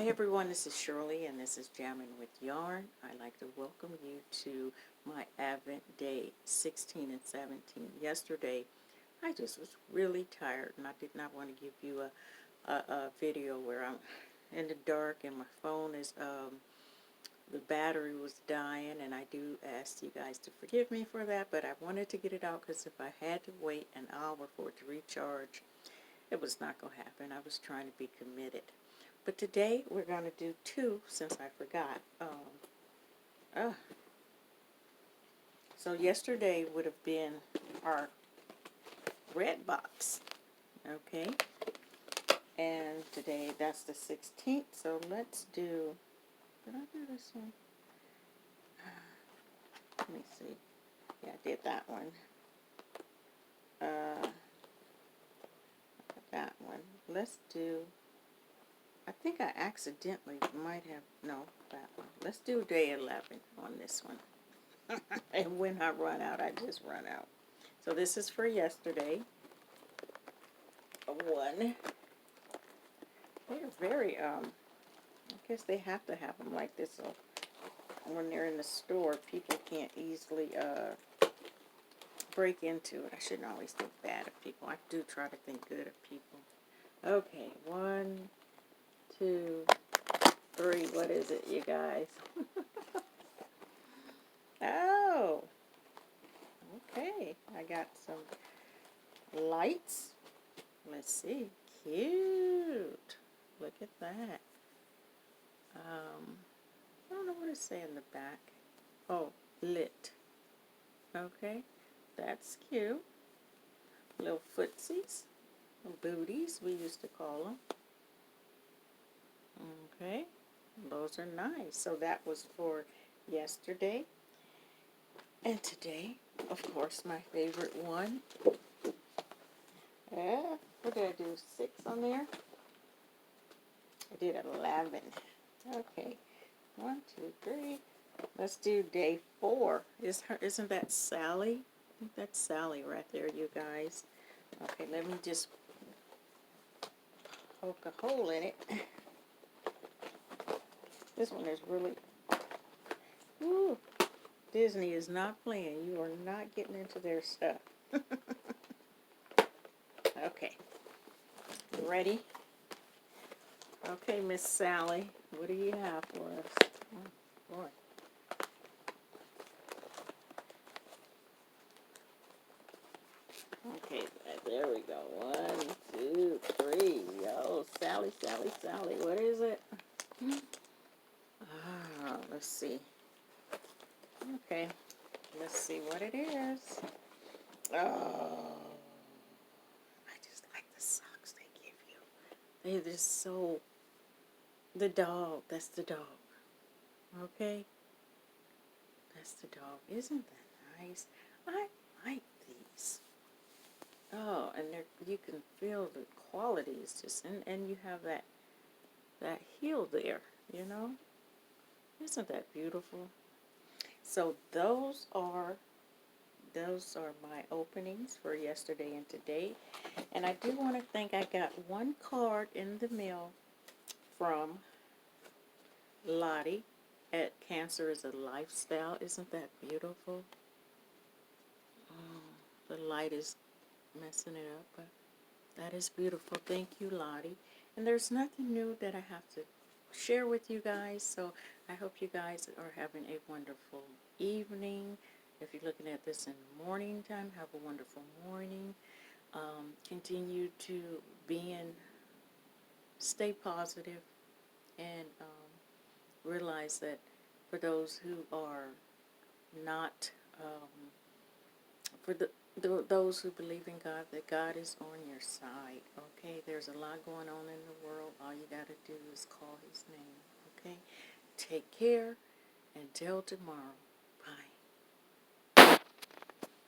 Hi everyone, this is Shirley and this is Jamminw with Yarn. I'd like to welcome you to my Advent Day 16 and 17. Yesterday, I just was really tired and I did not want to give you a video where I'm in the dark and my phone is, the battery was dying, and I do ask you guys to forgive me for that, but I wanted to get it out because if I had to wait an hour for it to recharge, it was not going to happen. I was trying to be committed. But today we're going to do two, since I forgot. So yesterday would have been our red box, okay? And today that's the 16th, so let's do, did I do this one? Let me see. Yeah, I did that one. That one. Let's do, I think I accidentally might have, no, that one. Let's do day 11 on this one. And when I run out, I just run out. So this is for yesterday. One. They're very, I guess they have to have them like this, so when they're in the store, people can't easily break into it. I shouldn't always think bad of people. I do try to think good of people. Okay, 1, 2, 3. What is it, you guys? Oh, okay. I got some lights. Let's see. Cute. Look at that. I don't know what to say in the back. Oh, lit. Okay, that's cute. Little footsies. Booties, we used to call them. Okay, those are nice. So that was for yesterday. And today, of course, my favorite one. What did I do? 6 on there? I did 11. Okay, 1, 2, 3. Let's do day 4. Isn't that Sally? I think that's Sally right there, you guys. Okay, let me just poke a hole in it. This one is really, woo, Disney is not playing. You are not getting into their stuff. Okay, you ready? Okay, Miss Sally, what do you have for us? Oh, boy. Okay, there we go. 1, 2, 3. Oh, Sally, Sally, Sally. What is it? Let's see. Okay, let's see what it is. Oh, I just like the socks they give you. They're just so, the dog, that's the dog. Okay? That's the dog. Isn't that nice? I like these. Oh, and you can feel the quality is just, and you have that heel there, you know? Isn't that beautiful? So those are my openings for yesterday and today. And I do want to thank, I got one card in the mail from Lottie at Cancer is a Lifestyle. Isn't that beautiful? The light is messing it up, but that is beautiful. Thank you, Lottie. And there's nothing new that I have to share with you guys, so I hope you guys are having a wonderful evening. If you're looking at this in the morning time, have a wonderful morning. Continue to stay positive, and realize that for those who are not, those who believe in God, that God is on your side, okay? There's a lot going on in the world. All you got to do is call His name, okay? Take care, until tomorrow.